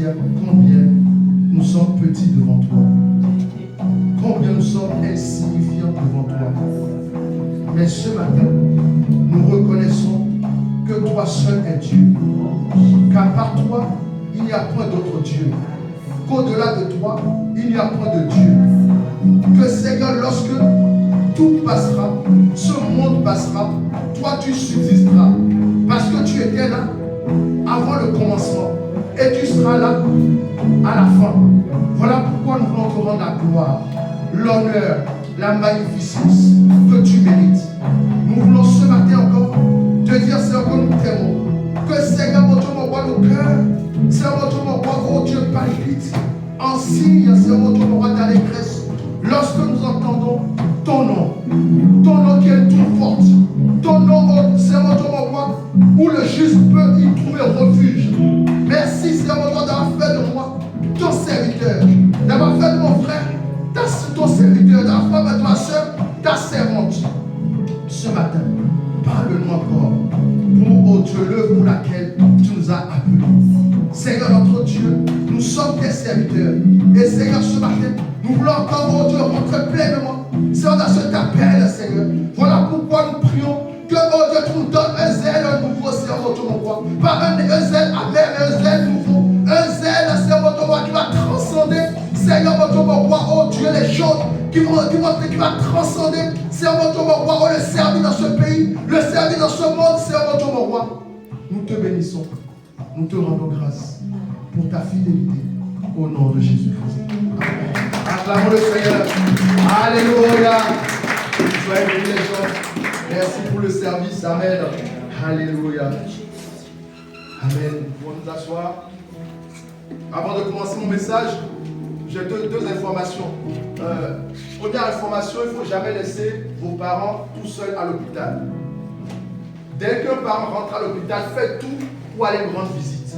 dire combien nous sommes petits devant toi. Combien nous sommes insignifiants devant toi. Mais ce matin, nous reconnaissons que toi seul es Dieu. Car par toi, il n'y a point d'autre Dieu. Qu'au-delà de toi, il n'y a point de Dieu. Que Seigneur, lorsque tout passera, ce monde passera, toi tu subsisteras. Parce que tu étais là avant le commencement. Et tu seras là à la fin. Voilà pourquoi nous voulons te rendre la gloire, l'honneur, la magnificence que tu mérites. Nous voulons ce matin encore te dire, Seigneur, que nous t'aimons. Que Seigneur, mon Dieu, mon roi, nos cœurs, Seigneur, mon Dieu, mon roi, oh Dieu, palpite en signe, Seigneur, mon Dieu, mon roi, d'allégresse. Lorsque nous entendons ton nom qui est tout fort, ton nom, oh, Seigneur, mon Dieu, mon roi, où le juste peut y trouver refuge. Merci, Seigneur, mon Dieu, d'avoir fait de moi ton serviteur, d'avoir fait de mon frère ton serviteur, d'avoir fait de ma soeur ta servante. Ce matin, parle-nous encore pour, oh Dieu, l'œuvre pour laquelle tu nous as appelés. Seigneur notre Dieu, nous sommes tes serviteurs. Et Seigneur, ce matin, nous voulons encore, oh Dieu, rentrer pleinement, Seigneur, dans cet appel, Seigneur. Voilà pourquoi nous prions que, oh Dieu, tu nous donnes un zèle nouveau, Seigneur, mon Dieu, mon roi. Pas un zèle amer, mais un zèle nouveau. Un zèle, Seigneur, mon Dieu, mon roi, qui va transcender, Seigneur, mon Dieu, mon roi, oh Dieu, les choses qui va transcender, Seigneur, mon Dieu, mon roi, oh, le servir dans ce pays, le servir dans ce monde, Seigneur, mon Dieu, mon roi. Nous te bénissons, nous te rendons grâce pour ta fidélité au nom de Jésus-Christ. Acclamons le Seigneur. Alléluia. Soyez bénis les gens. Merci pour le service. Amen. Alléluia. Amen. Nous pouvons nous asseoir. Avant de commencer mon message, j'ai deux informations. Première information, il ne faut jamais laisser vos parents tout seuls à l'hôpital. Dès qu'un parent rentre à l'hôpital, faites tout pour aller rendre visite.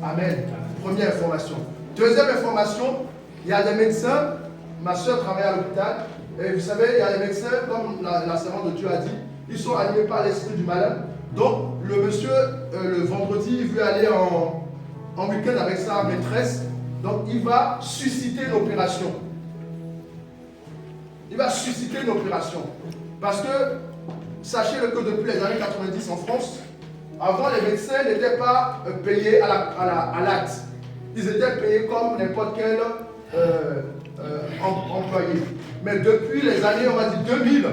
Amen. Première information. Deuxième information, il y a des médecins. Ma soeur travaille à l'hôpital. Et vous savez, il y a des médecins, comme la servante de Dieu a dit, ils sont animés par l'esprit du malin. Donc, le monsieur, le vendredi, il veut aller en week-end avec sa maîtresse. Donc, il va susciter une opération. Il va susciter une opération. Parce que, sachez-le que depuis les années 90 en France, avant, les médecins n'étaient pas payés à l'acte. Ils étaient payés comme n'importe quel employé. Mais depuis les années, on va dire 2000,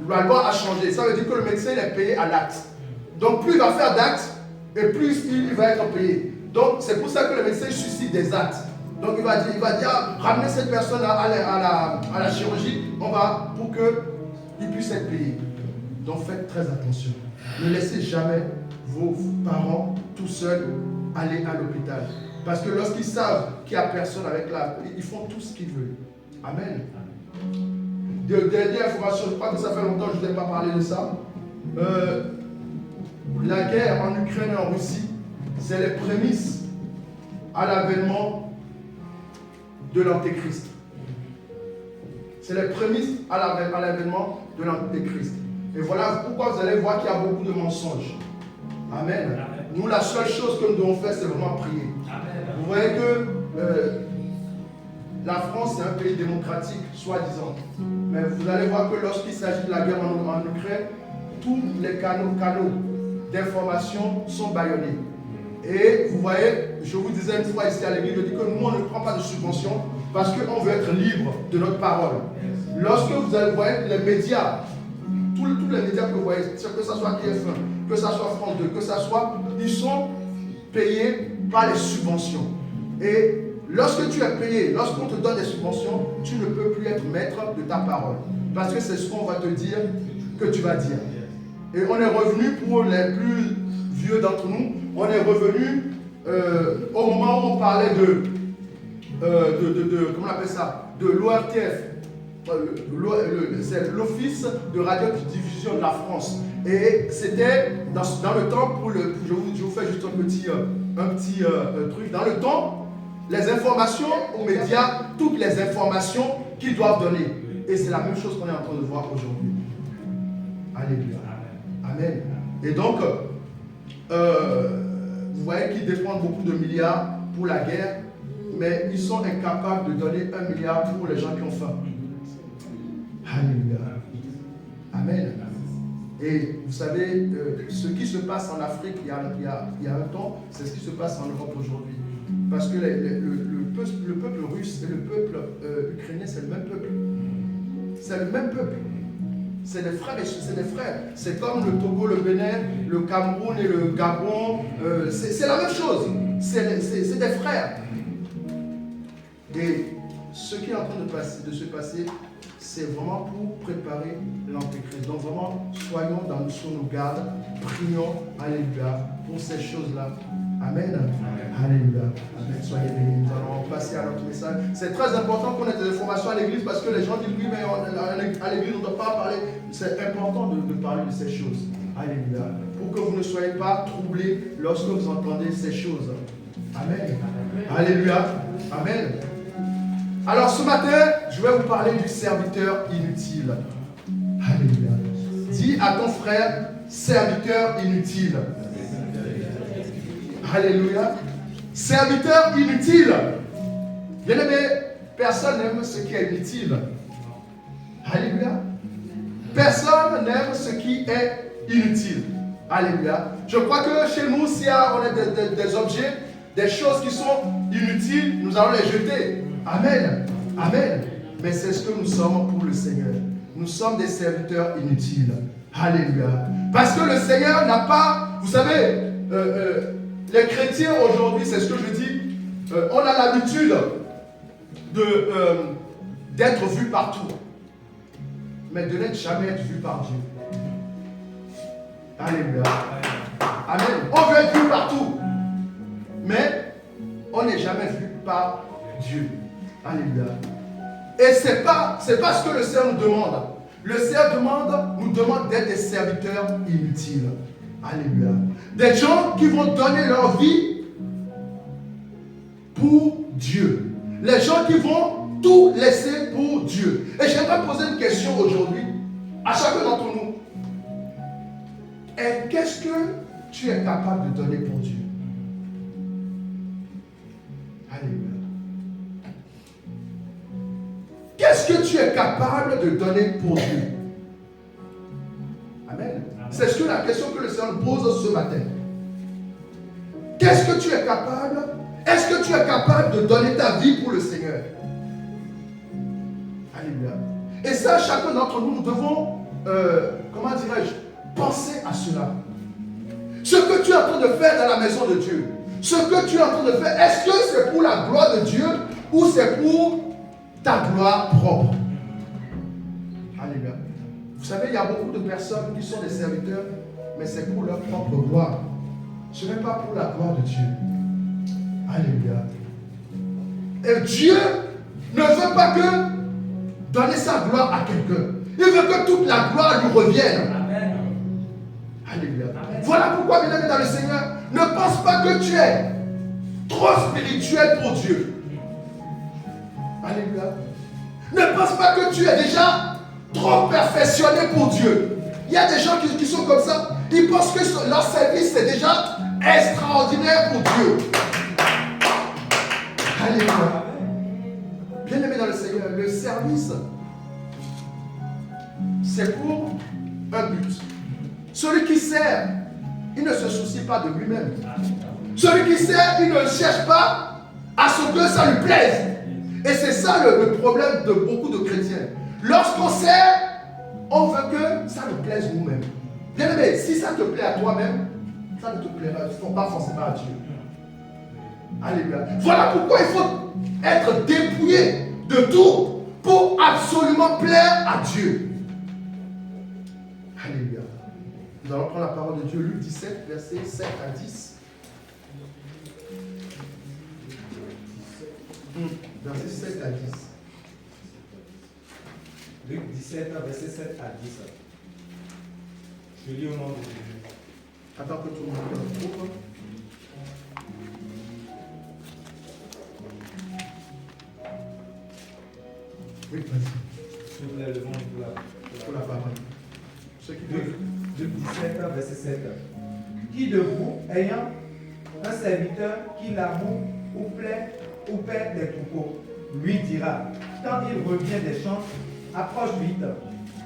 la loi a changé. Ça veut dire que le médecin est payé à l'acte. Donc, plus il va faire d'actes, et plus il va être payé. Donc, c'est pour ça que le médecin suscite des actes. Donc, il va dire ramenez cette personne à la chirurgie, pour qu'il puisse être payé. Donc, faites très attention. Ne laissez jamais vos parents tout seuls aller à l'hôpital. Parce que lorsqu'ils savent qu'il n'y a personne avec ils font tout ce qu'ils veulent. Amen. Dernière information, je crois que ça fait longtemps que je ne vous ai pas parlé de ça. La guerre en Ukraine et en Russie, c'est les prémices à l'avènement de l'Antéchrist. C'est les prémices à l'avènement de l'Antéchrist. Et voilà pourquoi vous allez voir qu'il y a beaucoup de mensonges. Amen. Amen. Nous, la seule chose que nous devons faire, c'est vraiment prier. Amen. Vous voyez que la France, c'est un pays démocratique, soi-disant. Mais vous allez voir que lorsqu'il s'agit de la guerre en Ukraine, tous les canaux d'information sont bâillonnés. Et vous voyez, je vous disais une fois ici à l'église, je dis que nous, on ne prend pas de subvention parce qu'on veut être libre de notre parole. Lorsque vous allez voir les médias, tous les médias que vous voyez, que ce soit TF1, que ce soit France 2, que ce soit, ils sont payés par les subventions. Et lorsque tu es payé, lorsqu'on te donne des subventions, tu ne peux plus être maître de ta parole. Parce que c'est ce qu'on va te dire que tu vas dire. Et on est revenu, pour les plus vieux d'entre nous, on est revenu au moment où on parlait comment on appelle ça, de l'ORTF. C'est l'Office de radiodiffusion de la France. Et c'était dans le temps, je vous fais juste un petit truc, dans le temps, les informations aux médias, toutes les informations qu'ils doivent donner. Et c'est la même chose qu'on est en train de voir aujourd'hui. Alléluia. Amen. Et donc, vous voyez qu'ils dépendent beaucoup de milliards pour la guerre, mais ils sont incapables de donner 1 milliard pour les gens qui ont faim. Alléluia. Amen. Et vous savez, ce qui se passe en Afrique il y a un temps, c'est ce qui se passe en Europe aujourd'hui. Parce que le peuple russe et le peuple ukrainien, c'est le même peuple. C'est le même peuple. C'est des frères et c'est des frères. C'est comme le Togo, le Bénin, le Cameroun et le Gabon. C'est la même chose. C'est des frères. Et ce qui est en train de se passer, c'est vraiment pour préparer l'Antéchrist. Donc vraiment, soyons sur nos gardes, prions, alléluia, pour ces choses-là. Amen. Alléluia. Amen. Soyez bénis. Nous allons passer à notre message. C'est très important qu'on ait des informations à l'église parce que les gens disent oui, mais à l'église on ne doit pas parler. C'est important de parler de ces choses. Alléluia. Pour que vous ne soyez pas troublés lorsque vous entendez ces choses. Amen. Alléluia. Amen. Alors ce matin, je vais vous parler du serviteur inutile. Alléluia. Dis à ton frère, serviteur inutile. Alléluia. Serviteur inutile. Bien aimé, personne n'aime ce qui est inutile. Alléluia. Personne n'aime ce qui est inutile. Alléluia. Je crois que chez nous, si on a des objets, des choses qui sont inutiles, nous allons les jeter. Amen. Amen. Mais c'est ce que nous sommes pour le Seigneur. Nous sommes des serviteurs inutiles. Alléluia. Parce que le Seigneur n'a pas, vous savez, les chrétiens aujourd'hui, c'est ce que je dis, on a l'habitude d'être vus partout, mais de n'être jamais vu par Dieu. Alléluia. Amen. On veut être vu partout, mais on n'est jamais vu par Dieu. Alléluia. Et c'est pas ce que le Seigneur nous demande. Le Seigneur nous demande d'être des serviteurs inutiles. Alléluia. Des gens qui vont donner leur vie pour Dieu. Les gens qui vont tout laisser pour Dieu. Et j'aimerais poser une question aujourd'hui à chacun d'entre nous. Et qu'est-ce que tu es capable de donner pour Dieu? Alléluia. Qu'est-ce que tu es capable de donner pour Dieu? Amen. C'est la question que le Seigneur nous pose ce matin. Qu'est-ce que tu es capable? Est-ce que tu es capable de donner ta vie pour le Seigneur? Alléluia. Et ça, chacun d'entre nous, nous devons, comment dirais-je, penser à cela. Ce que tu es en train de faire dans la maison de Dieu, ce que tu es en train de faire, est-ce que c'est pour la gloire de Dieu ou c'est pour ta gloire propre? Alléluia. Vous savez, il y a beaucoup de personnes qui sont des serviteurs, mais c'est pour leur propre gloire. Ce n'est pas pour la gloire de Dieu. Alléluia. Et Dieu ne veut pas que donner sa gloire à quelqu'un. Il veut que toute la gloire lui revienne. Amen. Alléluia. Amen. Voilà pourquoi, bien aimé dans le Seigneur, ne pense pas que tu es trop spirituel pour Dieu. Alléluia. Ne pense pas que tu es déjà trop perfectionné pour Dieu. Il y a des gens qui sont comme ça. Ils pensent que leur service est déjà extraordinaire pour Dieu. Alléluia. Bien aimé dans le Seigneur, le service, c'est pour un but. Celui qui sert, il ne se soucie pas de lui-même. Celui qui sert, il ne cherche pas à ce que ça lui plaise. Et c'est ça le problème de beaucoup de chrétiens. Lorsqu'on sert, on veut que ça nous plaise nous-mêmes. Bien aimé, si ça te plaît à toi-même, ça ne te plaira pas forcément à Dieu. Alléluia. Voilà pourquoi il faut être dépouillé de tout pour absolument plaire à Dieu. Alléluia. Nous allons prendre la parole de Dieu, Luc 17, versets 7 à 10. Versets 7 à 10. Luc 17, verset 7 à 10. Je lis au nom de Jésus. Attends que tout le monde trouve. Oui, vas-y. S'il vous plaît, levons pour la parole. Ceux qui veulent. Luc 17, verset 7. Qui de vous, ayant un serviteur qui laboure ou perd des troupeaux lui dira, quand il revient des champs, approche vite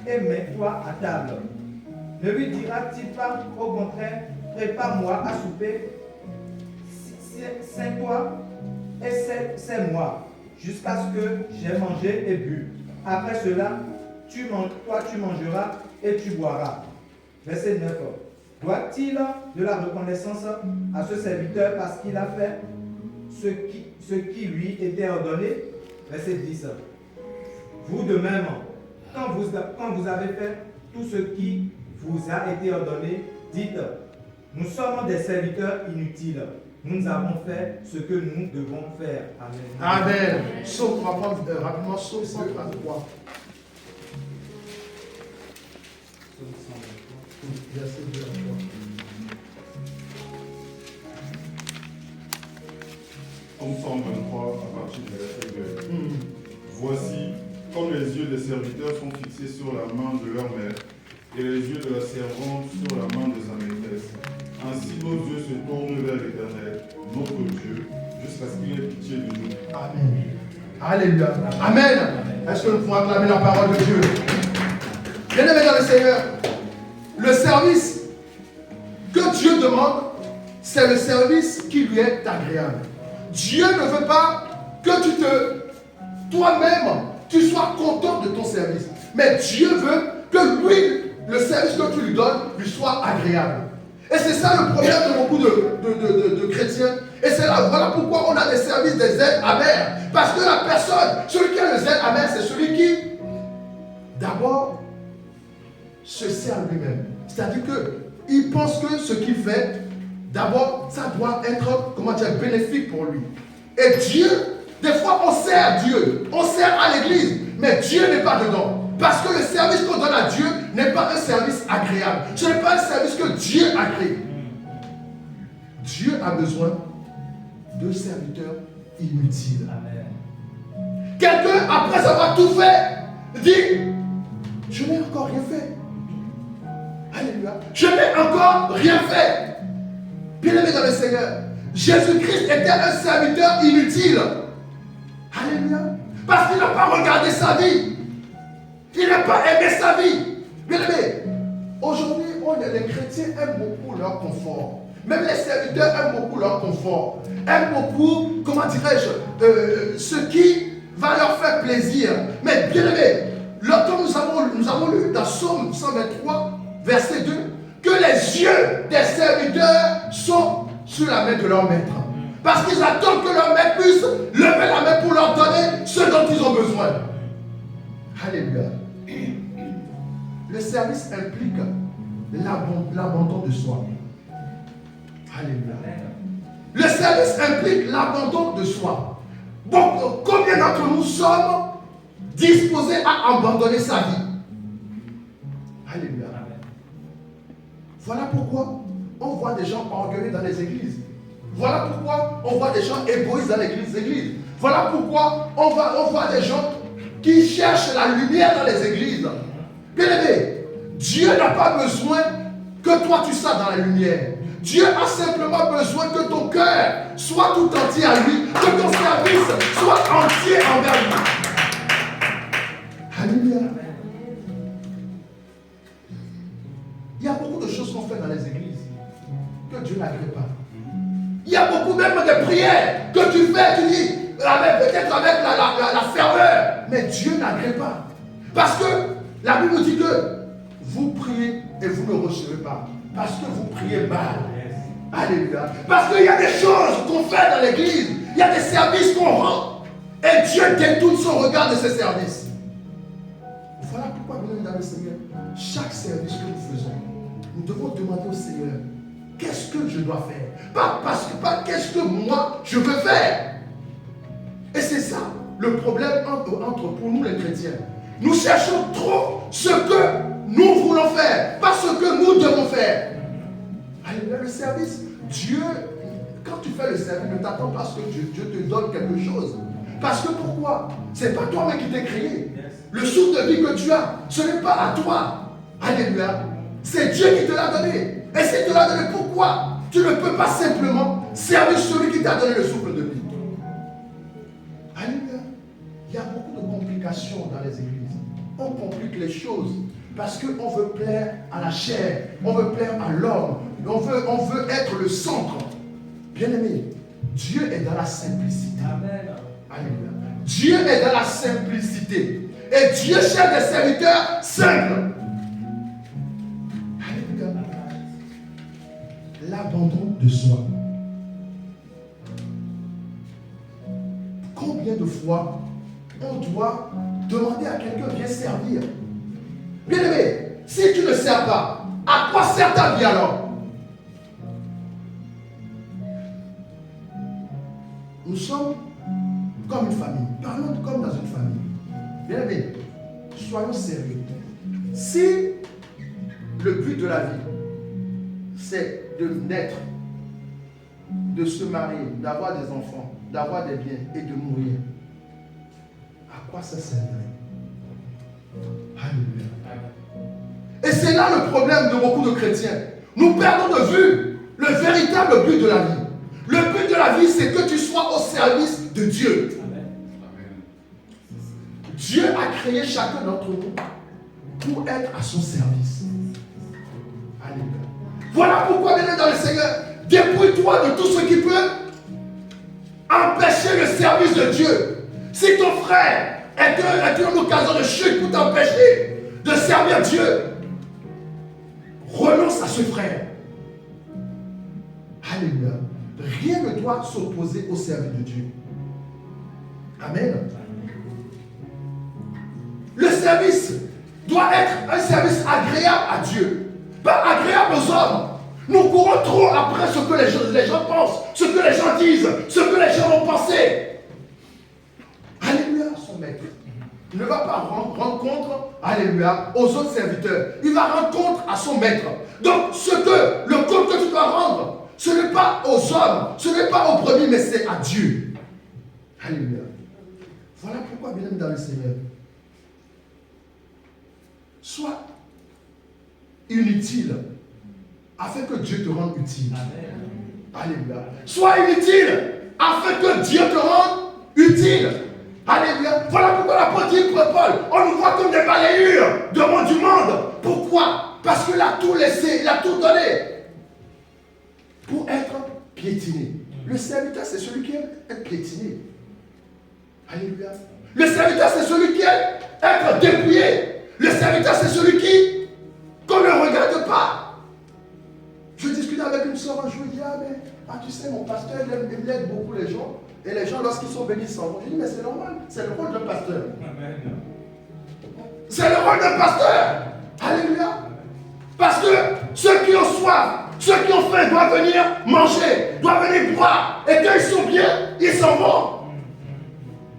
et mets-toi à table. Ne lui dira-t-il pas, au contraire, prépare-moi à souper, ceins-toi et sers-moi, jusqu'à ce que j'ai mangé et bu. Après cela, toi tu mangeras et tu boiras. Verset 9. Doit-il de la reconnaissance à ce serviteur parce qu'il a fait ce qui lui était ordonné? Verset 10. Vous de même, quand vous avez fait tout ce qui vous a été ordonné, dites, nous sommes des serviteurs inutiles. Nous avons fait ce que nous devons faire. Amen. Amen. Psaume, on va prendre rapidement Psaume 133. Verset 2 à 3. Psaume 123 à partir du verset 2. Voici, comme les yeux des serviteurs sont fixés sur la main de leur mère, et les yeux de la servante sur la main de sa maîtresse, ainsi nos yeux se tournent vers l'Éternel, notre Dieu, jusqu'à ce qu'il ait pitié de nous. Amen. Alléluia. Amen. Est-ce que nous pouvons acclamer la parole de Dieu? Bien-aimés dans le Seigneur, le service que Dieu demande, c'est le service qui lui est agréable. Dieu ne veut pas que toi-même, tu sois content de ton service. Mais Dieu veut que lui, le service que tu lui donnes, lui soit agréable. Et c'est ça le problème de beaucoup de chrétiens. Et c'est là, voilà pourquoi on a des services, des aides amères. Parce que la personne, celui qui a les aides amères, c'est celui qui, d'abord, se sert lui-même. C'est-à-dire qu'il pense que ce qu'il fait, d'abord, ça doit être, comment dire, bénéfique pour lui. Et Dieu, des fois, on sert Dieu, on sert à l'église, mais Dieu n'est pas dedans. Parce que le service qu'on donne à Dieu n'est pas un service agréable. Ce n'est pas un service que Dieu a créé. Dieu a besoin de serviteurs inutiles. Amen. Quelqu'un, après avoir tout fait, dit, je n'ai encore rien fait. Alléluia. Je n'ai encore rien fait. Bien-aimé dans le Seigneur, Jésus-Christ était un serviteur inutile. Alléluia. Parce qu'il n'a pas regardé sa vie. Il n'a pas aimé sa vie. Bien-aimé, aujourd'hui, les chrétiens aiment beaucoup leur confort. Même les serviteurs aiment beaucoup leur confort. Aiment beaucoup, comment dirais-je, ce qui va leur faire plaisir. Mais bien-aimé, comme nous avons lu dans Psaume 123, verset 2, que les yeux des serviteurs sont sur la main de leur maître. Parce qu'ils attendent que leur maître puisse lever la main pour leur donner ce dont ils ont besoin. Alléluia. Le service implique l'abandon de soi. Alléluia. Le service implique l'abandon de soi. Donc, combien d'entre nous sommes disposés à abandonner sa vie? Alléluia. Voilà pourquoi on voit des gens orgueilleux dans les églises. Voilà pourquoi on voit des gens égoïstes dans l'église. Voilà pourquoi on voit des gens qui cherchent la lumière dans les églises. Bien-aimé, Dieu n'a pas besoin que toi tu sois dans la lumière. Dieu a simplement besoin que ton cœur soit tout entier à lui, que ton service soit entier envers lui. Alléluia. Il y a beaucoup de choses qu'on fait dans les églises que Dieu n'agrée pas. Il y a beaucoup même de prières que tu fais, tu dis, peut-être avec la ferveur, mais Dieu n'agrée pas. Parce que la Bible nous dit que vous priez et vous ne recevez pas. Parce que vous priez mal. Alléluia. Parce qu'il y a des choses qu'on fait dans l'église. Il y a des services qu'on rend. Et Dieu détourne son regard de ces services. Voilà pourquoi, bien dans le Seigneur, chaque service que nous faisons, nous devons demander au Seigneur, qu'est-ce que je dois faire? Pas qu'est-ce que moi je veux faire. Et c'est ça le problème pour nous les chrétiens. Nous cherchons trop ce que nous voulons faire, pas ce que nous devons faire. Alléluia, le service, Dieu, quand tu fais le service, ne t'attends pas à ce que Dieu te donne quelque chose. Parce que pourquoi? Ce n'est pas toi-même qui t'es créé. Le souffle de vie que tu as, ce n'est pas à toi. Alléluia. C'est Dieu qui te l'a donné. Et s'il te l'a donné, pourquoi tu ne peux pas simplement servir celui qui t'a donné le souffle de vie. Alléluia. Il y a beaucoup de complications dans les églises. On complique les choses parce qu'on veut plaire à la chair, on veut plaire à l'homme, on veut être le centre. Bien-aimé, Dieu est dans la simplicité. Amen. Alléluia. Dieu est dans la simplicité. Et Dieu cherche des serviteurs simples. Alléluia. L'abandon de soi. Combien de fois on doit demander à quelqu'un de bien servir? Bien-aimé, si tu ne sers pas, à quoi sert ta vie alors? Nous sommes comme une famille. Parlons comme dans une famille. Bien-aimé, soyons sérieux. Si le but de la vie, c'est de naître, de se marier, d'avoir des enfants, d'avoir des biens et de mourir, à quoi ça servirait? Alléluia. Et c'est là le problème de beaucoup de chrétiens. Nous perdons de vue le véritable but de la vie. Le but de la vie, c'est que tu sois au service de Dieu. Dieu a créé chacun d'entre nous pour être à son service. Alléluia. Voilà pourquoi, bien dans le Seigneur, dépouille-toi de tout ce qui peut empêcher le service de Dieu. Si ton frère est une occasion de chute pour t'empêcher de servir Dieu, renonce à ce frère. Alléluia. Rien ne doit s'opposer au service de Dieu. Amen. Le service doit être un service agréable à Dieu, pas agréable aux hommes. Nous courons trop après ce que les gens pensent, ce que les gens disent, ce que les gens vont penser. Alléluia, son maître. Il ne va pas rendre compte, alléluia, aux autres serviteurs. Il va rendre compte à son maître. Donc, le compte que tu dois rendre, ce n'est pas aux hommes, ce n'est pas aux brebis, mais c'est à Dieu. Alléluia. Voilà pourquoi, bien aimé dans le Seigneur, sois inutile afin que Dieu te rende utile. Amen. Alléluia. Sois inutile afin que Dieu te rende utile. Alléluia. Voilà pourquoi l'apôtre Paul, on nous voit comme des balayures du monde. Pourquoi? Parce qu'il a tout laissé, il a tout donné pour être piétiné. Le serviteur, c'est celui qui aime être piétiné. Alléluia. Le serviteur, c'est celui qui aime être dépouillé. Le serviteur, c'est celui qu'on ne regarde pas. Je discutais avec une soeur un jour, il dit, tu sais, mon pasteur, il aide beaucoup les gens. Et les gens, lorsqu'ils sont bénis, s'en vont. Je dis, mais c'est normal, c'est le rôle d'un pasteur. Amen. C'est le rôle d'un pasteur. Alléluia. Parce que ceux qui ont soif, ceux qui ont faim doivent venir manger, doivent venir boire. Et quand ils sont bien, ils s'en vont.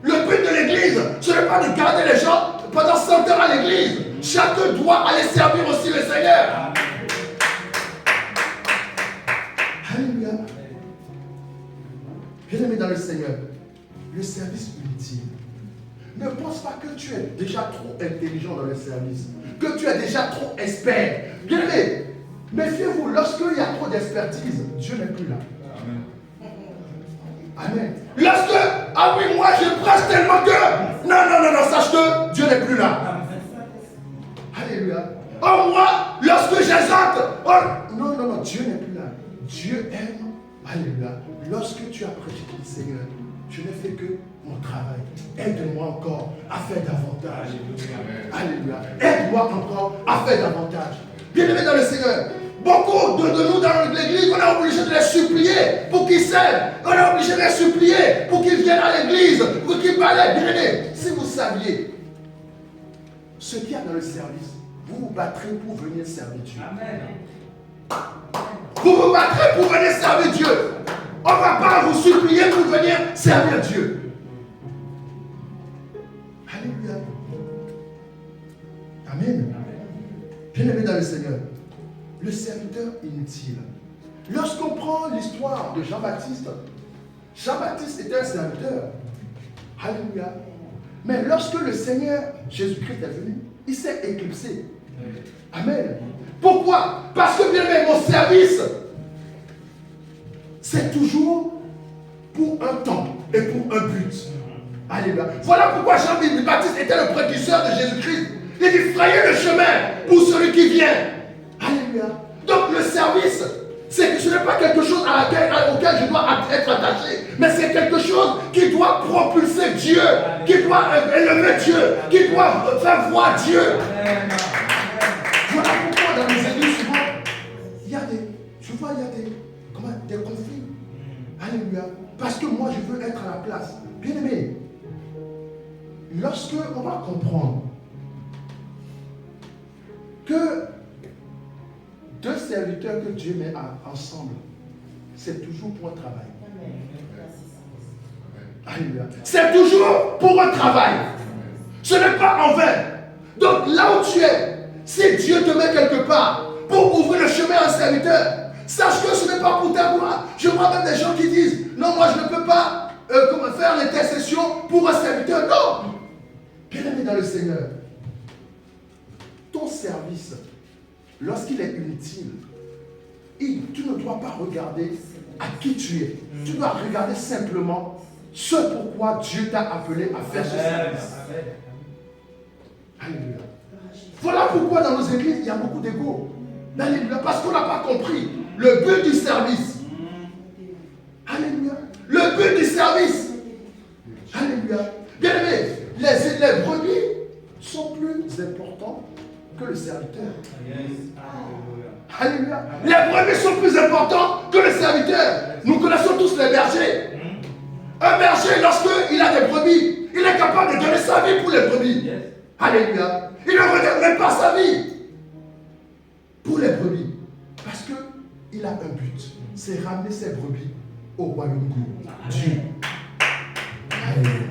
Le but de l'église, ce n'est pas de garder les gens pendant 100 heures à l'église. Chacun doit aller servir aussi le Seigneur. Alléluia. Bien-aimé dans le Seigneur, le service ultime. Ne pense pas que tu es déjà trop intelligent dans le service, que tu es déjà trop expert. Bien-aimé, méfiez-vous, lorsqu'il y a trop d'expertise, Dieu n'est plus là. Amen. Lorsque, oui, moi je prêche tellement que, non, sache que Dieu n'est plus là. Alléluia. Moi, lorsque j'exhorte, non, Dieu n'est plus là. Dieu aime, alléluia. Lorsque tu as prêché le Seigneur, je n'ai fait que mon travail. Aide-moi encore à faire davantage. Alléluia. Aide-moi encore à faire davantage. Bien-aimé dans le Seigneur, beaucoup de nous dans l'église, on est obligé de les supplier pour qu'ils s'aident. On est obligé de les supplier pour qu'ils viennent à l'église, pour qu'ils balaient. Bien-aimé, si vous saviez ce qu'il y a dans le service, vous vous battrez pour venir servir Dieu. Amen. Vous vous battrez pour venir servir Dieu. On ne va pas vous supplier pour venir servir Dieu. Alléluia. Amen. Bien-aimé dans le Seigneur, le serviteur inutile. Lorsqu'on prend l'histoire de Jean-Baptiste, Jean-Baptiste était un serviteur. Alléluia. Mais lorsque le Seigneur Jésus-Christ est venu, il s'est éclipsé. Amen. Pourquoi? Parce que bien aimé, mon service, c'est toujours pour un temps et pour un but. Alléluia. Voilà pourquoi Jean le Baptiste était le précurseur de Jésus-Christ. Il dit frayez le chemin pour celui qui vient. Alléluia. Donc le service, ce n'est pas quelque chose auquel je dois être attaché, mais c'est quelque chose qui doit propulser Dieu, qui doit élever Dieu, qui doit faire voir Dieu. Voilà pourquoi dans les églises, souvent, il y a des conflits. Alléluia. Parce que moi, je veux être à la place. Bien aimé, lorsque on va comprendre que deux serviteurs que Dieu met ensemble, c'est toujours pour un travail. Alléluia. C'est toujours pour un travail. Ce n'est pas en vain. Donc là où tu es, si Dieu te met quelque part pour ouvrir le chemin à un serviteur, sache que ce n'est pas pour ta gloire. Je vois même des gens qui disent, non, moi je ne peux pas faire l'intercession pour un serviteur. Non. Bien-aimé dans le Seigneur, ton service, lorsqu'il est inutile, tu ne dois pas regarder à qui tu es. Tu dois regarder simplement ce pourquoi Dieu t'a appelé à faire ce service. Alléluia. Voilà pourquoi dans nos églises, il y a beaucoup d'ego. Alléluia. Parce qu'on n'a pas compris le but du service. Alléluia. Le but du service. Alléluia. Bien aimé, les brebis sont plus importants que le serviteur. Alléluia. Les brebis sont plus importants que le serviteur. Nous connaissons tous les bergers. Un berger, lorsqu'il a des brebis, il est capable de donner sa vie pour les brebis. Alléluia. Il ne regarde même pas sa vie pour les brebis. Parce qu'il a un but. C'est ramener ses brebis au royaume de Dieu. Alléluia.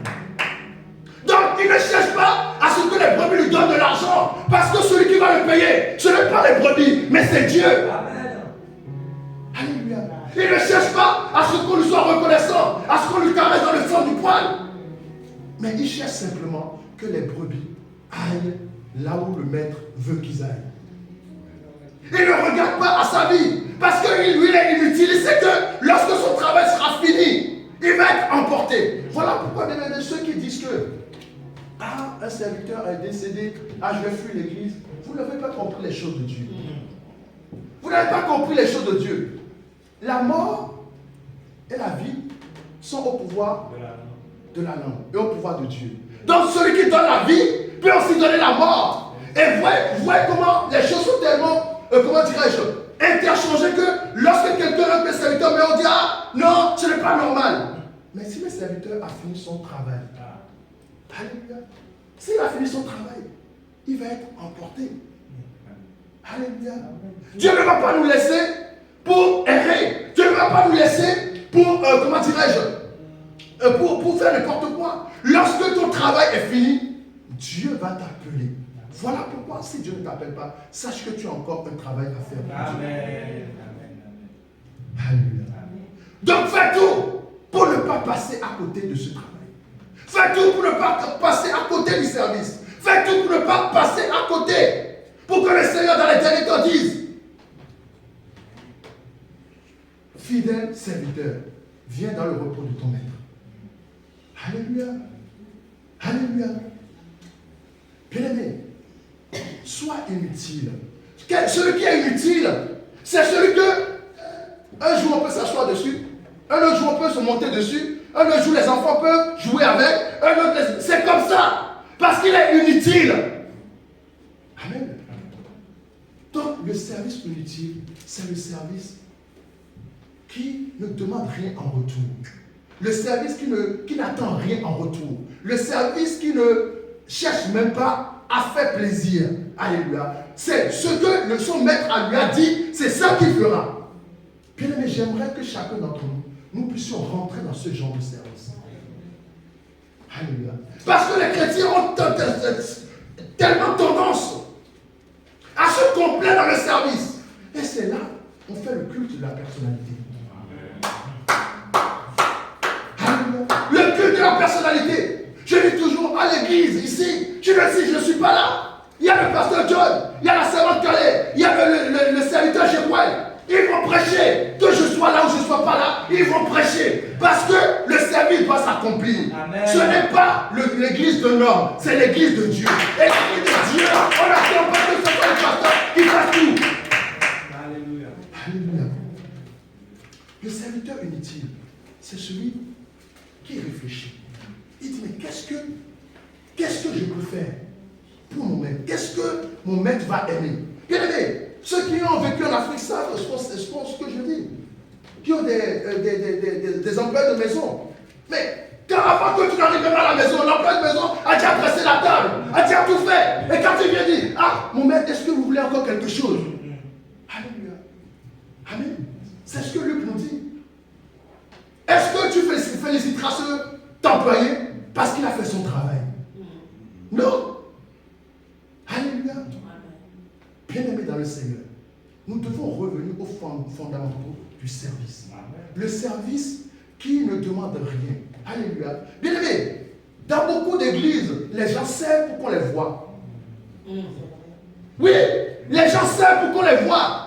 Donc, il ne cherche pas à ce que les brebis lui donnent de l'argent. Parce que celui qui va le payer, ce n'est pas les brebis, mais c'est Dieu. Alléluia. Il ne cherche pas à ce qu'on lui soit reconnaissant, à ce qu'on lui caresse dans le sang du poil. Mais il cherche simplement que les brebis aillent là où le maître veut qu'ils aillent. Il ne regarde pas à sa vie, parce qu'il lui est inutile. Il sait que lorsque son travail sera fini, il va être emporté. Voilà pourquoi, bien aimés, ceux qui disent que un serviteur est décédé, je vais fuir l'église, vous n'avez pas compris les choses de Dieu. Vous n'avez pas compris les choses de Dieu. La mort et la vie sont au pouvoir de la langue et au pouvoir de Dieu. Donc celui qui donne la vie peut aussi donner la mort. Et voyez comment les choses sont tellement, comment dirais-je, interchangées que lorsque quelqu'un a un serviteur, mais on dit, non, ce n'est pas normal. Mais si le serviteur a fini son travail, alléluia, s'il a fini son travail, il va être emporté. Alléluia. Dieu ne va pas nous laisser pour errer. Dieu ne va pas nous laisser pour, comment dirais-je, pour faire n'importe quoi. Lorsque ton travail est fini, Dieu va t'appeler. Voilà pourquoi, si Dieu ne t'appelle pas, sache que tu as encore un travail à faire pour Dieu. Alléluia. Donc fais tout pour ne pas passer à côté de ce travail. Fais tout pour ne pas passer à côté du service. Fais tout pour ne pas passer à côté. Pour que le Seigneur dans les derniers temps dise, fidèle serviteur, viens dans le repos de ton maître. Alléluia. Alléluia. Bien-aimé, sois inutile. Celui qui est inutile, c'est celui que un jour on peut s'asseoir dessus, un autre jour on peut se monter dessus, un autre jour les enfants peuvent jouer avec, un autre, c'est comme ça, parce qu'il est inutile. Amen. Donc le service inutile, c'est le service qui ne demande rien en retour. Le service qui n'attend rien en retour. Le service qui ne cherche même pas à faire plaisir. Alléluia. C'est ce que son maître lui a dit, c'est ça qu'il fera. Bien aimé, j'aimerais que chacun d'entre nous puissions rentrer dans ce genre de service. Alléluia. Parce que les chrétiens ont tellement tendance à se complaire dans le service. Et c'est là qu'on fait le culte de la personnalité. Alléluia. Le culte de la personnalité. Je dis toujours à l'église, ici, je ne suis pas là. Il y a le pasteur John, il y a la servante Calais, il y a le serviteur Jérouel. Ils vont prêcher, que je sois là ou je ne sois pas là. ils vont prêcher. Parce que le service doit s'accomplir. Amen. Ce n'est pas l'église de l'homme, c'est l'église de Dieu. Et l'église de Dieu, on n'attend pas que ce soit le pasteur qui fasse tout. Alléluia. Alléluia. Le serviteur inutile, c'est celui qui réfléchit. Il dit, mais qu'est-ce que je peux faire pour mon maître? Qu'est-ce que mon maître va aimer? Bien aimé, ceux qui ont vécu en Afrique savent ce que je dis. Qui ont des emplois de maison. Mais quand avant que tu n'arrives même à la maison, l'emploi de maison a déjà dressé la table, a déjà tout fait. Et quand tu viens dire, ah, mon maître, est-ce que vous voulez encore quelque chose? Alléluia. Amen. C'est ce que Luc nous dit. Est-ce que tu féliciteras cet employé parce qu'il a fait son travail? Non. Alléluia. Bien-aimés dans le Seigneur, nous devons revenir aux fondamentaux du service. Le service qui ne demande rien. Alléluia. Bien-aimés, dans beaucoup d'églises, les gens servent pour qu'on les voie. Oui, les gens servent pour qu'on les voie.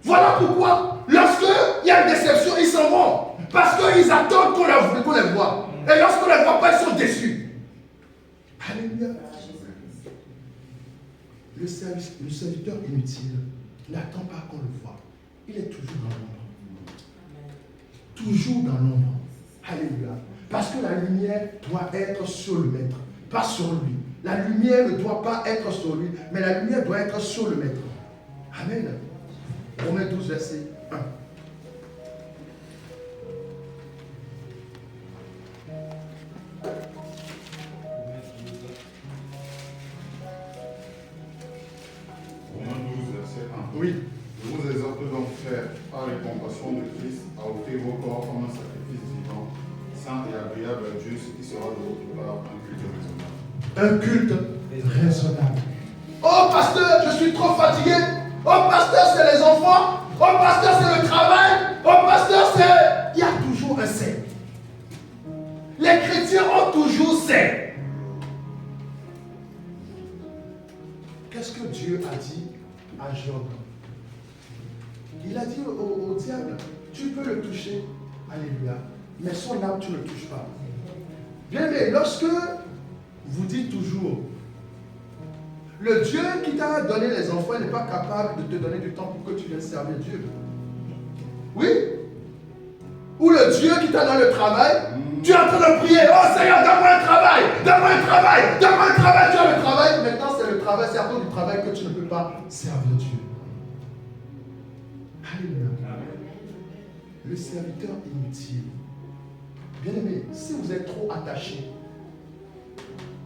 Voilà pourquoi, lorsqu'il y a une déception, ils s'en vont. Parce qu'ils attendent qu'on les voie. Et lorsqu'on ne les voit pas, ils sont déçus. Alléluia. Le serviteur inutile n'attend pas qu'on le voie. Il est toujours dans l'ombre. Toujours dans l'ombre. Alléluia. Parce que la lumière doit être sur le maître, pas sur lui. La lumière ne doit pas être sur lui, mais la lumière doit être sur le maître. Amen. Romains 12, verset 1. Oui. Je vous exhorte donc, frères, par les compassions de Christ, à offrir vos corps comme un sacrifice vivant, saint et agréable à Dieu, ce qui sera de votre part un culte raisonnable. Un culte raisonnable. Oh pasteur, je suis trop fatigué. Oh pasteur, c'est les enfants. Oh pasteur, c'est le travail. Oh pasteur, c'est... Il y a toujours un c'est. Les chrétiens ont toujours c'est. Qu'est-ce que Dieu a dit à Job? Il a dit au diable, tu peux le toucher, alléluia, mais son âme, tu ne le touches pas. Bien aimé, lorsque vous dites toujours, le Dieu qui t'a donné les enfants n'est pas capable de te donner du temps pour que tu viennes servir Dieu. Oui? Ou le Dieu qui t'a donné le travail, tu es en train de prier, oh Seigneur, donne-moi un travail, donne-moi un travail, donne-moi un travail, tu as le travail, maintenant c'est le travail, c'est à cause du travail que tu ne peux pas servir Dieu. Alléluia. Le serviteur inutile. Bien aimé, si vous êtes trop attaché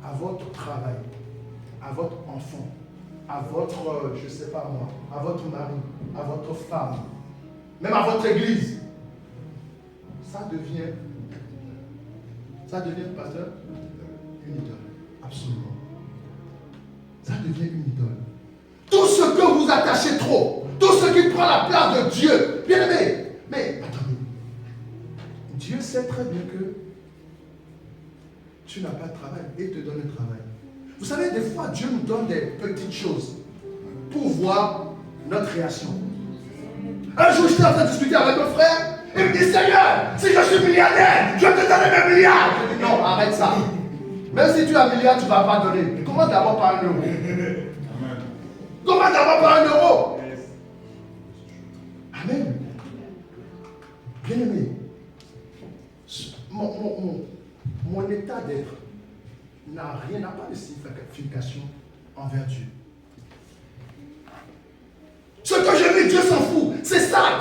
à votre travail, à votre enfant, à votre, je ne sais pas moi, à votre mari, à votre femme, même à votre église, ça devient, pasteur, une idole. Absolument. Ça devient une idole. Tout ce que vous attachez trop, tout ce qui prend la place de Dieu, bien aimé, mais attendez, Dieu sait très bien que tu n'as pas de travail et il te donne le travail. Vous savez, des fois, Dieu nous donne des petites choses pour voir notre réaction. Un jour, j'étais en train de discuter avec mon frère, il me dit, Seigneur, si je suis milliardaire, je vais te donner mes milliards. Je dis, non, arrête ça. Même si tu as un milliard, tu ne vas pas donner. Comment d'abord pas un euro? Comment d'abord pas un euro? Amen. Bien aimé, mon état d'être n'a pas de signification envers Dieu. Ce que je vis, Dieu s'en fout. C'est ça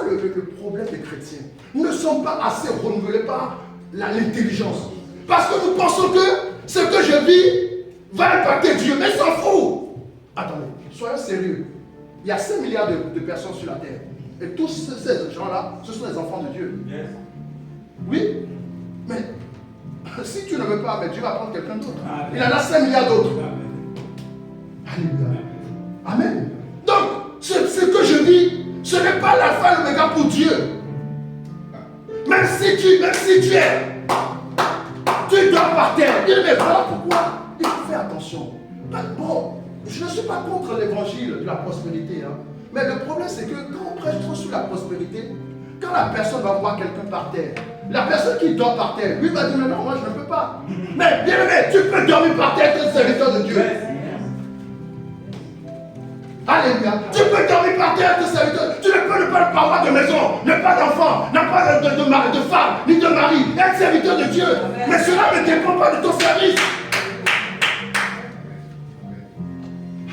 le problème des chrétiens. Nous ne sommes pas assez renouvelés par l'intelligence. Parce que nous pensons que ce que je vis va impacter Dieu, mais il s'en fout. Attendez, soyons sérieux. Il y a 5 milliards de personnes sur la terre. Et tous ces gens-là, ce sont les enfants de Dieu. Yes. Oui, mais si tu ne veux pas, mais Dieu va prendre quelqu'un d'autre. Il en a 5 milliards d'autres. Alléluia. Amen. Donc, ce que je vis, ce n'est pas l'alpha et l'oméga pour Dieu. Même si tu dors par terre. Mais voilà pourquoi il faut faire attention. Bon, je ne suis pas contre l'évangile de la prospérité. Hein. Mais le problème, c'est que quand on prêche trop sur la prospérité, Quand la personne va voir quelqu'un par terre, la personne qui dort par terre, lui va dire non, moi je ne peux pas. Mais bien aimé, tu peux dormir par terre, être un serviteur de Dieu. Alléluia. Tu peux dormir par terre, être un serviteur. Tu ne peux pas avoir de maison, ne pas d'enfant, ne pas de femme, ni de mari, être serviteur de Dieu. Mais cela ne dépend pas de ton service.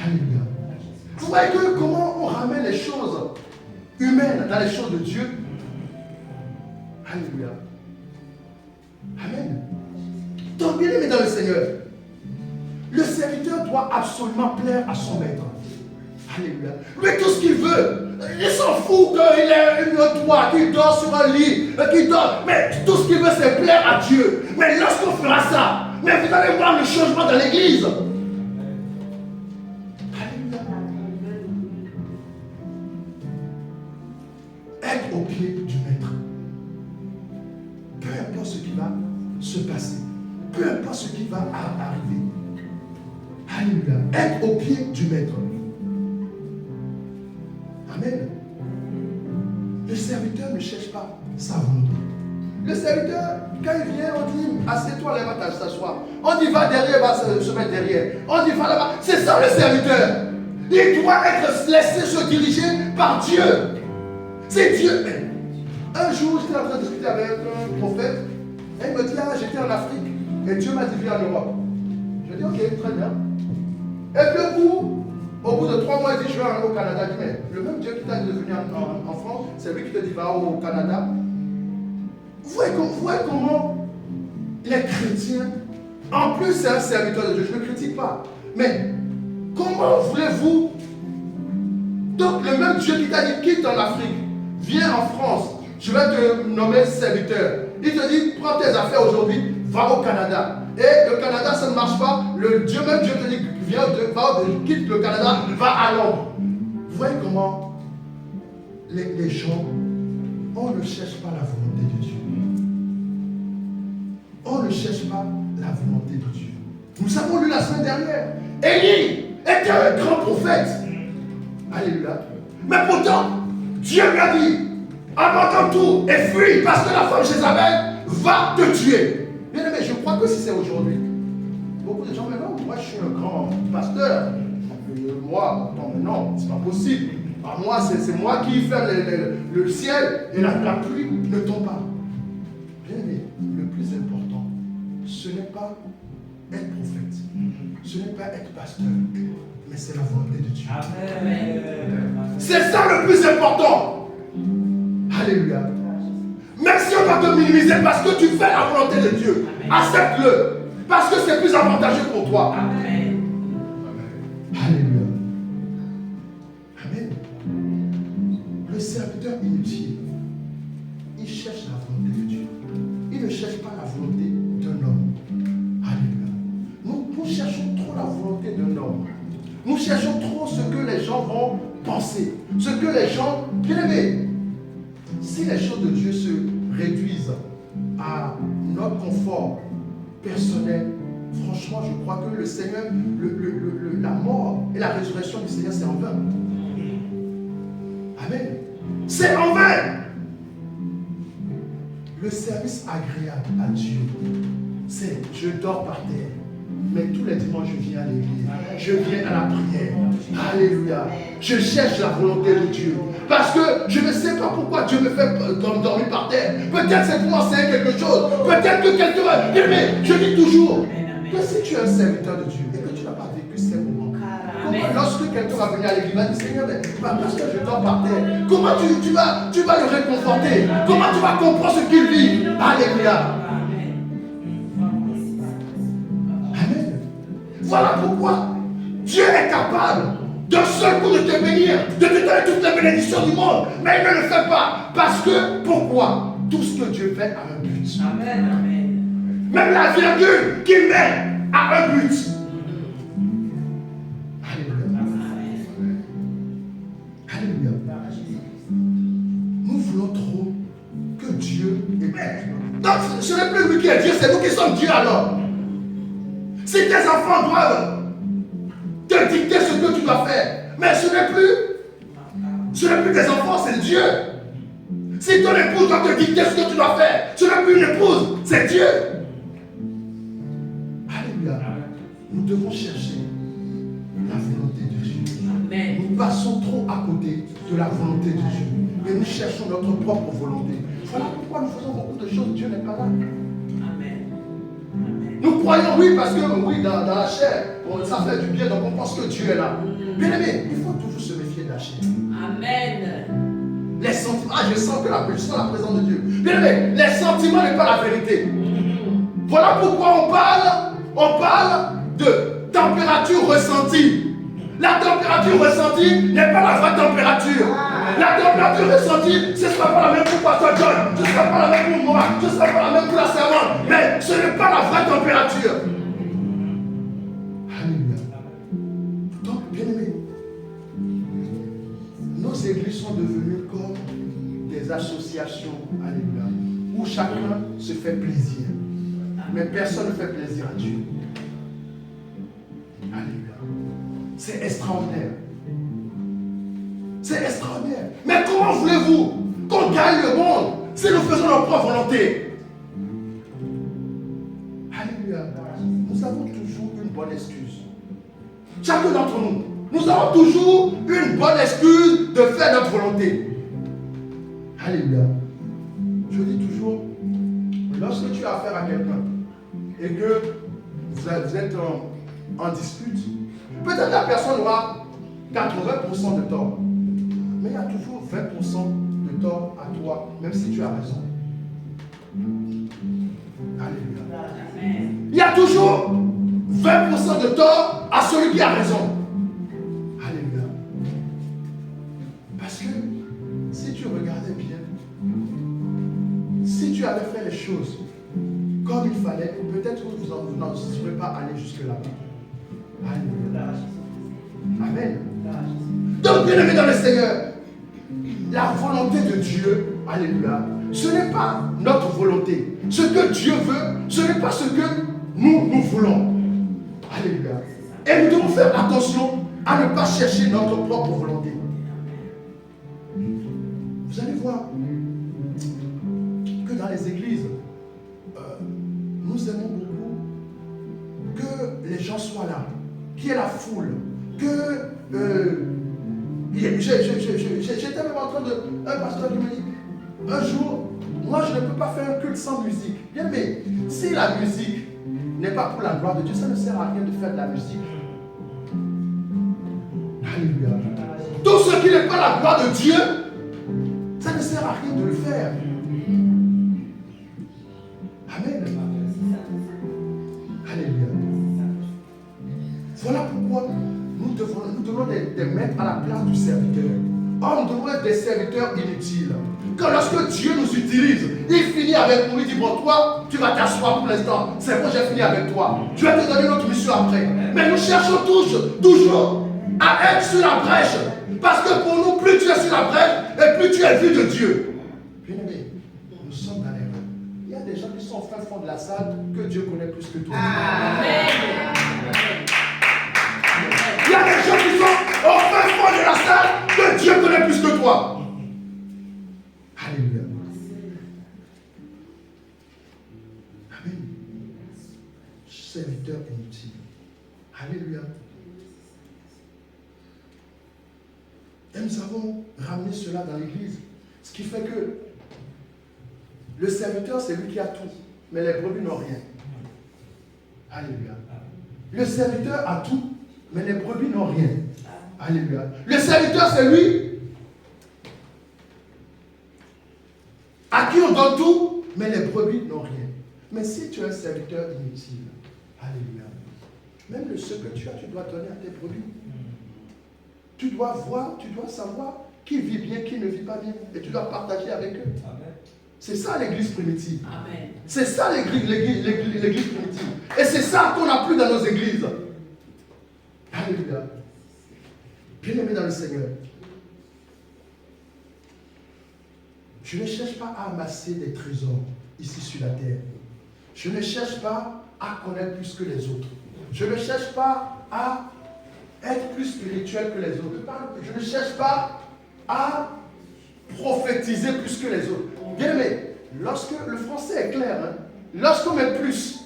Alléluia. Vous voyez que comment on ramène les choses humaines dans les choses de Dieu. Alléluia. Amen. Donc, bien aimé dans le Seigneur, le serviteur doit absolument plaire à son maître. Alléluia. Lui, tout ce qu'il veut, il s'en fout qu'il ait une toit, qu'il dort sur un lit, qu'il dort. Mais tout ce qu'il veut, c'est plaire à Dieu. Mais lorsqu'on fera ça, mais vous allez voir le changement dans l'église. Alléluia. Être au pied du maître. Peu importe ce qui va se passer, peu importe ce qui va arriver. Alléluia. Être au pied du maître. Amen. Le serviteur ne cherche pas sa volonté. Le serviteur, quand il vient, on dit assieds-toi là-bas, t'asseoir. On dit va derrière, va se mettre derrière. On dit va là-bas. C'est ça le serviteur. Il doit être laissé se diriger par Dieu. C'est Dieu. Un jour, j'étais en train de discuter avec un prophète. Et il me dit j'étais en Afrique. Et Dieu m'a dit viens en Europe. Je dis ok, très bien. Et puis au bout de 3 mois, il dit je vais aller au Canada. Il dit mais le même Dieu qui t'a dit de venir en France, c'est lui qui te dit va au Canada. Vous voyez comment les chrétiens, en plus c'est un serviteur de Dieu, je ne le critique pas, mais comment voulez-vous, donc le même Dieu qui t'a dit quitte en Afrique, viens en France, je vais te nommer serviteur. Il te dit prends tes affaires aujourd'hui, va au Canada. Et le Canada ça ne marche pas, le Dieu même Dieu te dit viens, quitte le Canada, va à Londres. Vous voyez comment les gens, on ne cherche pas la volonté de Dieu. On ne cherche pas la volonté de Dieu. Nous avons lu la semaine dernière. Élie était un grand prophète. Alléluia. Mais pourtant, Dieu lui a dit abandonne tout et fuis parce que la femme Jézabel va te tuer. Bien aimé, je crois que si c'est aujourd'hui, beaucoup de gens, mais non, moi je suis un grand pasteur. Moi, non, mais non, c'est pas possible. Moi, c'est moi qui fais le ciel et la pluie ne tombe pas. Bien aimé, le plus important, ce n'est pas être prophète, ce n'est pas être pasteur, mais c'est la volonté de Dieu. Amen. C'est ça le plus important. Alléluia. Même si on va te minimiser parce que tu fais la volonté de Dieu, accepte-le. Parce que c'est plus avantageux pour toi. Amen. Alléluia. Amen. Le serviteur inutile, il cherche la volonté de Dieu. Il ne cherche pas la volonté d'un homme. Alléluia. Nous cherchons trop la volonté d'un homme. Nous cherchons trop ce que les gens vont penser. Ce que les gens... Bien aimé, si les choses de Dieu se réduisent à notre confort personnel, franchement, je crois que le Seigneur, la mort et la résurrection du Seigneur, c'est en vain. Amen. C'est en vain. Le service agréable à Dieu, c'est je dors par terre, mais tous les dimanches je viens à l'église, je viens à la prière. Alléluia. Je cherche la volonté de Dieu. Parce que je ne sais pas pourquoi Dieu me fait dormir par terre. Peut-être c'est pour m'enseigner quelque chose. Peut-être que quelqu'un va... Mais je dis toujours que si tu es un serviteur de Dieu et que tu n'as pas vécu ces moments, comment lorsque quelqu'un va venir à l'église, il va dire Seigneur, mais parce que je dors par terre, comment tu vas le réconforter? Comment tu vas comprendre ce qu'il vit? Alléluia. Amen. Voilà pourquoi Dieu est capable d'un seul coup de te bénir, de te donner toutes les bénédictions du monde. Mais il ne le fait pas. Parce que, pourquoi? Tout ce que Dieu fait a un but. Amen. Même la virgule qu'il met a un but. Alléluia. Alléluia. Nous voulons trop que Dieu est maître. Donc, ce n'est plus lui qui est Dieu, c'est nous qui sommes Dieu alors. Si tes enfants doivent te dicter ce que tu dois faire, mais ce n'est plus tes enfants, c'est Dieu. Si ton épouse doit te dicter ce que tu dois faire, ce n'est plus une épouse, c'est Dieu. Alléluia. Nous devons chercher la volonté de Dieu. Amen. Nous passons trop à côté de la volonté de Dieu. Et nous cherchons notre propre volonté. Voilà pourquoi nous faisons beaucoup de choses. Dieu n'est pas là. Amen. Amen. Nous croyons, oui, parce que oui, dans la chair, ça fait du bien, donc on pense que Dieu est là. Bien aimé, il faut toujours se méfier de la chair. Amen. Les sentiments, je sens que je sens la présence de Dieu. Bien aimé, les sentiments n'est pas la vérité. Voilà pourquoi on parle de température ressentie. La température ressentie n'est pas la vraie température. La température ressentie, ce ne sera pas la même pour Pasteur John, ce ne sera pas la même pour moi, ce ne sera pas la même pour la servante, mais ce n'est pas la vraie température. Alléluia. Donc, bien aimé, nos églises sont devenues comme des associations, alléluia, où chacun se fait plaisir. Mais personne ne fait plaisir à Dieu. Alléluia. C'est extraordinaire. C'est extraordinaire. Mais comment voulez-vous qu'on gagne le monde si nous faisons notre propre volonté? Alléluia. Nous avons toujours une bonne excuse. Chacun d'entre nous avons toujours une bonne excuse de faire notre volonté. Alléluia. Je dis toujours, lorsque tu as affaire à quelqu'un et que vous êtes en dispute, peut-être la personne aura 80% de tort. Mais il y a toujours 20% de tort à toi, même si tu as raison. Alléluia. Il y a toujours 20% de tort à celui qui a raison. Alléluia. Parce que si tu regardais bien, si tu avais fait les choses comme il fallait, peut-être que vous n'en serez pas allé jusque là-bas. Alléluia. Amen. Donc, bien aimé dans le Seigneur, la volonté de Dieu, alléluia, ce n'est pas notre volonté. Ce que Dieu veut, ce n'est pas ce que nous voulons. Alléluia. Et nous devons faire attention à ne pas chercher notre propre volonté. Vous allez voir que dans les églises, nous aimons beaucoup que les gens soient là, qu'il y ait la foule, que j'étais même en train de... Un pasteur qui me dit, un jour, moi je ne peux pas faire un culte sans musique. Bien, mais si la musique n'est pas pour la gloire de Dieu, ça ne sert à rien de faire de la musique. Alléluia. Tout ce qui n'est pas la gloire de Dieu, ça ne sert à rien de le faire. Amen. Alléluia. Voilà pourquoi nous devons les mettre à la place du serviteur. Or, nous devons être des serviteurs inutiles. Quand lorsque Dieu nous utilise, il finit avec nous, il dit, bon, toi, tu vas t'asseoir pour l'instant. C'est bon, j'ai fini avec toi. Je vais te donner notre mission après. Mais nous cherchons toujours à être sur la brèche. Parce que pour nous, plus tu es sur la brèche, et plus tu es vu de Dieu. Bien-aimés, nous sommes dans l'erreur. Il y a des gens qui sont au fin fond de la salle que Dieu connaît plus que toi. Amen. Il y a des gens qui sont au fin fond de la salle que Dieu connaît plus que toi. Alléluia. Amen. Serviteur inutile. Alléluia. Et nous avons ramené cela dans l'église. Ce qui fait que le serviteur, c'est lui qui a tout. Mais les brebis n'ont rien. Alléluia. Le serviteur a tout. Mais les brebis n'ont rien. Alléluia. Le serviteur, c'est lui à qui on donne tout, mais les brebis n'ont rien. Mais si tu es un serviteur inutile, alléluia, même le ce que tu as, tu dois donner à tes brebis. Tu dois voir, tu dois savoir qui vit bien, qui ne vit pas bien. Et tu dois partager avec eux. C'est ça l'église primitive. Amen. C'est ça l'église primitive. Et c'est ça qu'on n'a plus dans nos églises. Alléluia. Bien-aimé dans le Seigneur. Je ne cherche pas à amasser des trésors ici sur la terre. Je ne cherche pas à connaître plus que les autres. Je ne cherche pas à être plus spirituel que les autres. Je ne cherche pas à prophétiser plus que les autres. Bien aimé, lorsque le français est clair, hein, lorsqu'on met plus,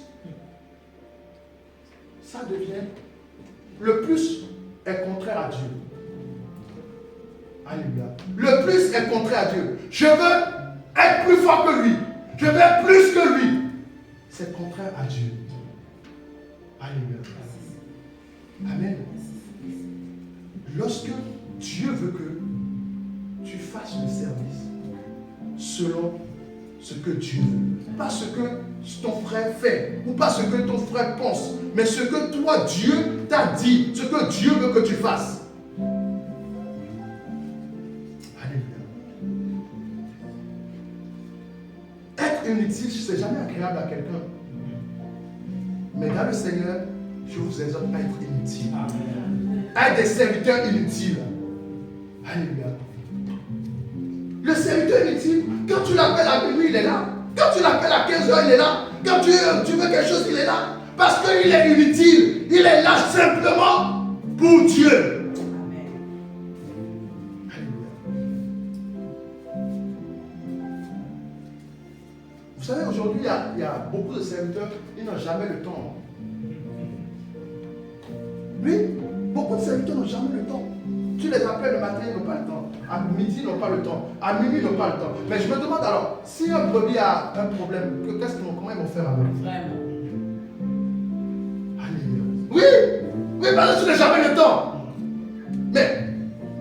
ça devient, le plus est contraire à Dieu. Alléluia. Le plus est contraire à Dieu. Je veux être plus fort que lui. Je veux être plus que lui. C'est contraire à Dieu. Alléluia. Amen. Lorsque Dieu veut que tu fasses le service selon ce que Dieu veut, pas ce que ton frère fait ou pas ce que ton frère pense, mais ce que toi, Dieu t'a dit, ce que Dieu veut que tu fasses. Alléluia. Être inutile, c'est jamais agréable à quelqu'un. Mais dans le Seigneur, je vous exhorte à être inutile. Être des serviteurs inutiles. Alléluia. Le serviteur inutile, quand tu l'appelles à minuit, il est là. Quand tu l'appelles à 15h, il est là. Quand tu veux quelque chose, il est là. Parce qu'il est inutile. Il est là simplement pour Dieu. Alléluia. Vous savez, aujourd'hui, il y a beaucoup de serviteurs, ils n'ont jamais le temps. Oui, beaucoup de serviteurs n'ont jamais le temps. Tu les appelles le matin, ils n'ont pas le temps. À midi, ils n'ont pas le temps. À minuit, ils n'ont pas le temps. Mais je me demande alors, si un brebis a un problème, comment ils vont faire avec? Vraiment. Alléluia. Oui, oui, parce que tu n'as jamais le temps. Mais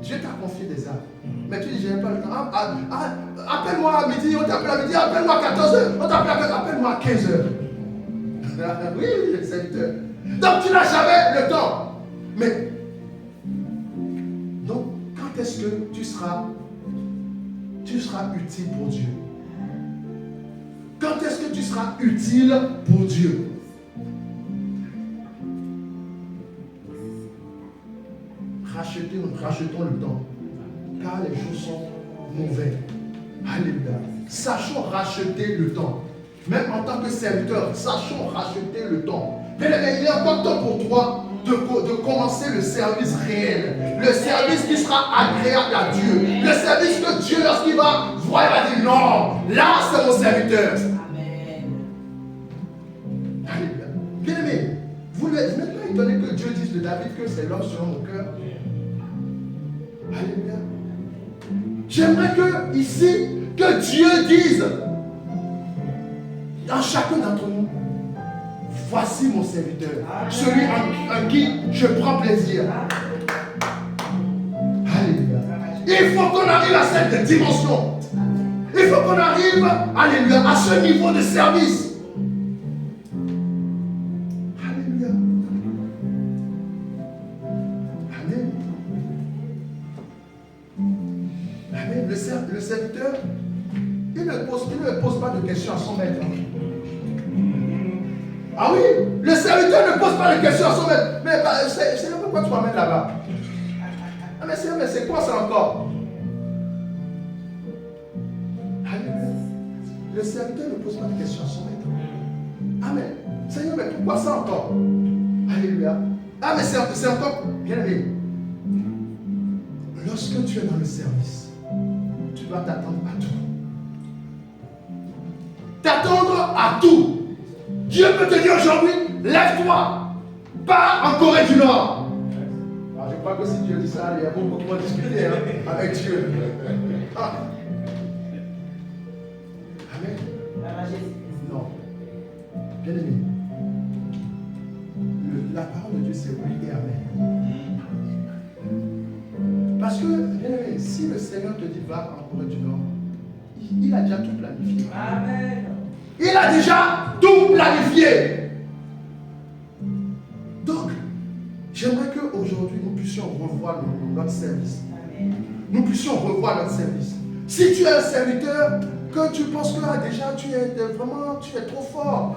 Dieu t'a confié des âmes. Mais tu dis, je n'ai pas le temps. Appelle-moi à midi, on t'appelle à midi. Appelle-moi à 14h, on t'appelle appelle-moi à 15h. Oui, le serviteur. Donc tu n'as jamais le temps. Mais, donc, quand est-ce que tu seras utile pour Dieu? Quand est-ce que tu seras utile pour Dieu? Rachetons le temps, car les jours sont mauvais. Alléluia. Sachons racheter le temps. Même en tant que serviteur, sachons racheter le temps. Mais il est encore temps pour toi de commencer le service réel. Le service qui sera agréable à Dieu. Le service que Dieu, lorsqu'il va voir, il va dire non, là c'est mon serviteur. Amen. Alléluia. Bien aimé, vous n'êtes pas étonné que Dieu dise de David que c'est l'homme selon mon cœur. Alléluia. J'aimerais que ici, que Dieu dise dans chacun d'entre nous, voici mon serviteur, celui en qui je prends plaisir. Alléluia. Il faut qu'on arrive à cette dimension. Il faut qu'on arrive, alléluia, à ce niveau de service. Alléluia. Amen. Amen. Le serviteur, il ne pose pas de questions à son maître. Ah oui, le serviteur ne pose pas de questions à son maître. Mais c'est pourquoi tu m'amènes là-bas? Ah mais c'est quoi ça encore? Alléluia. Le serviteur ne pose pas de questions à son maître. Amen. Seigneur, mais pourquoi ça encore? Alléluia. Ah mais c'est encore bien aimé. Lorsque tu es dans le service, tu dois t'attendre à tout. T'attendre à tout. Dieu peut te dire aujourd'hui, lève-toi, pars en Corée du Nord. Alors je crois que si Dieu dit ça, il y a beaucoup de discuter avec Dieu. Ah. Amen. Non. Bien aimé. La parole de Dieu, c'est oui et amen. Parce que, bien aimé, si le Seigneur te dit va en Corée du Nord, il a déjà tout planifié. Amen. Il a déjà tout planifié. Donc, j'aimerais qu'aujourd'hui, nous puissions revoir notre service. Amen. Nous puissions revoir notre service. Si tu es un serviteur, que tu penses que déjà tu es trop fort,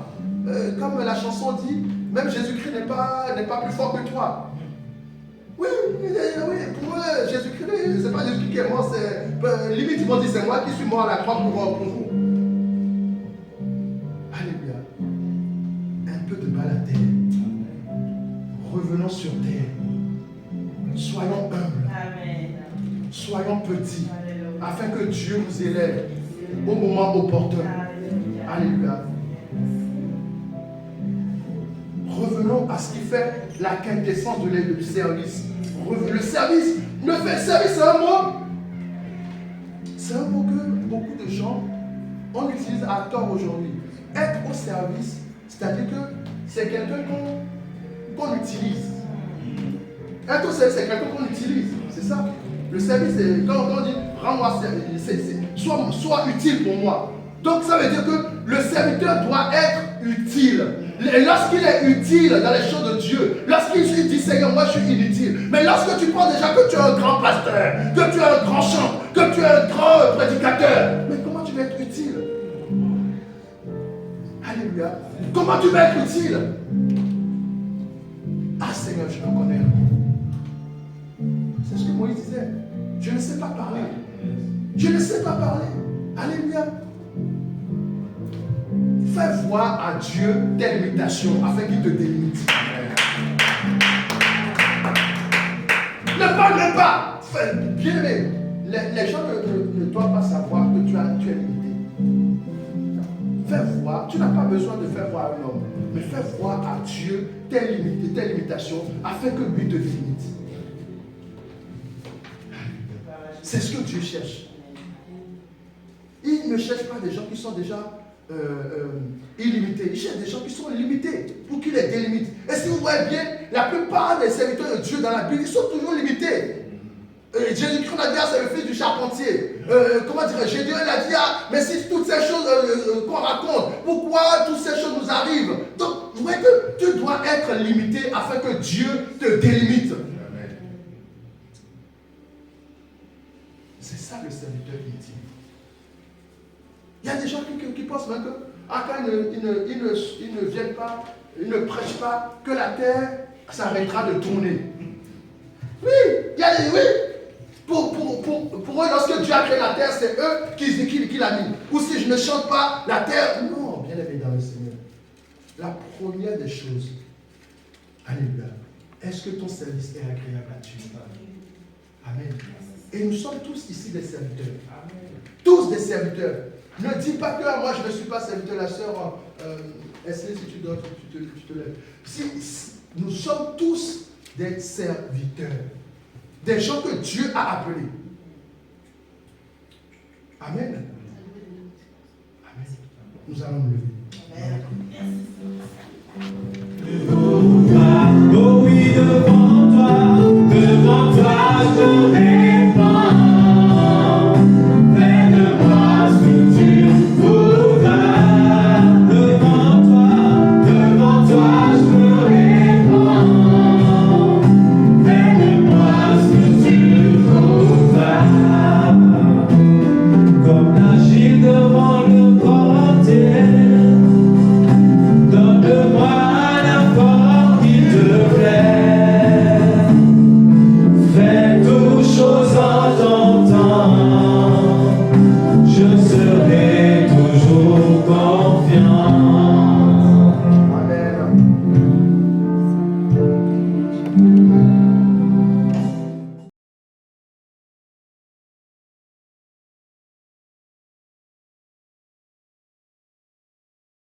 comme la chanson dit, même Jésus-Christ n'est pas plus fort que toi. Oui, pour eux, Jésus-Christ, c'est pas Jésus-Christ qui est mort, limite ils vont dire c'est moi qui suis mort à la croix pour vous. Alléluia. Un peu de bas la terre. Revenons sur terre. Soyons humbles. Amen. Soyons petits. afin que Dieu vous élève au moment opportun. Alléluia. Revenons à ce qui fait la quintessence du service. Le service, le service, c'est un mot. C'est un mot que beaucoup de gens on utilise à tort aujourd'hui. Être au service, c'est-à-dire que c'est quelqu'un qu'on utilise. Être au service, c'est quelqu'un qu'on utilise. C'est ça. Le service, c'est quand on dit rends-moi service, sois utile pour moi. Donc ça veut dire que le serviteur doit être utile. Et lorsqu'il est utile dans les choses de Dieu, lorsqu'il dit Seigneur, moi je suis inutile. Mais lorsque tu prends déjà que tu es un grand pasteur, que tu es un grand chanteur, que tu es un grand prédicateur, mais comment tu vas être utile? Alléluia. Comment tu vas être utile? Ah Seigneur, je me connais. C'est ce que Moïse disait. Je ne sais pas parler. Je ne sais pas parler. Alléluia. Fais voir à Dieu tes limitations afin qu'il te délimite. Ne parle pas. Bien aimé, les gens ne doivent pas savoir que tu es limité. Fais voir. Tu n'as pas besoin de faire voir à un homme, mais fais voir à Dieu tes limitations afin que lui te délimite. C'est ce que Dieu cherche. Il ne cherche pas des gens qui sont déjà illimités. Il cherche des gens qui sont limités pour qu'il les délimite. Et si vous voyez bien, la plupart des serviteurs de Dieu dans la Bible, ils sont toujours limités. Jésus-Christ, on a dit, c'est le fils du charpentier. Comment dire, Gédéon, il a dit, mais si toutes ces choses qu'on raconte, pourquoi toutes ces choses nous arrivent? Donc, vous voyez que tu dois être limité afin que Dieu te délimite. C'est ça le serviteur intime. Il y a des gens qui pensent même que quand ils ne viennent pas, ils ne prêchent pas, que la terre s'arrêtera de tourner. Oui, il y a des oui. Pour eux, lorsque Dieu a créé la terre, c'est eux qui l'a mis. Ou si je ne chante pas, la terre. Non, bien aimé dans le Seigneur. La première des choses, alléluia, est-ce que ton service est agréable à Dieu? Amen. Et nous sommes tous ici des serviteurs. Tous des serviteurs. Ne dis pas que moi je ne suis pas serviteur, la sœur. Est-ce que si tu dois, tu te lèves. Si, nous sommes tous des serviteurs. Des gens que Dieu a appelés. Amen. Amen. Nous allons nous lever. Oh oui, devant